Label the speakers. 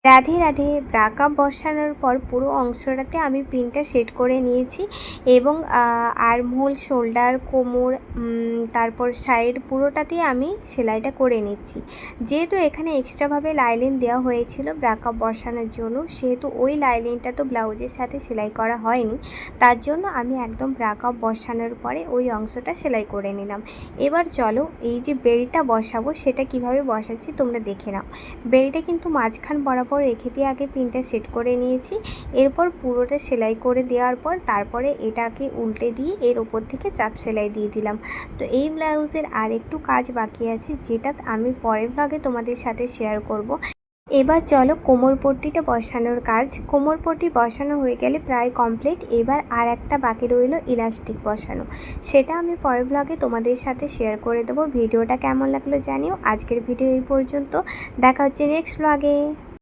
Speaker 1: রাধে রাধে। ব্রাকা বসানোর পর পুরো অংশটাতে আমি পিনটা সেট করে নিয়েছি এবং আর্মহোল, শোল্ডার, কোমর, তারপর সাইড পুরোটাতেই আমি সেলাইটা করে নিচ্ছি। যেহেতু এখানে এক্সট্রাভাবে লাইলিন দেওয়া হয়েছিল ব্রাকা বসানোর জন্য, সেহেতু ওই লাইলিনটা তো ব্লাউজের সাথে সেলাই করা হয়নি, তার জন্য আমি একদম ব্রাকা বসানোর পরে ওই অংশটা সেলাই করে নিলাম। এবার চলো এই যে বেল্টটা বসাবো সেটা কিভাবে বসাচ্ছি তোমরা দেখে নাও। বেল্টে কিন্তু মাঝখান বরাবর রেখে দিয়ে আগে পিনটা সেট করে নিয়েছি। এরপর পুরোটা সেলাই করে দেওয়ার পর তারপরে এটাকে উল্টে দিয়ে এর ওপর থেকে চাপ সেলাই দিয়ে দিলাম। তো এই ব্লাউজের আর একটু কাজ বাকি আছে, যেটা আমি পরের ব্লগে তোমাদের সাথে শেয়ার করব। এবার চলো কোমর পট্টিটা বসানোর কাজ। কোমর পট্টি বসানো হয়ে গেলে প্রায় কমপ্লিট। এবার আর একটা বাকি রইল ইলাস্টিক বসানো, সেটা আমি পরের ব্লগে তোমাদের সাথে শেয়ার করে দেবো। ভিডিওটা কেমন লাগলো জানিও। আজকের ভিডিও এই পর্যন্ত, দেখা হচ্ছে নেক্সট ব্লগে।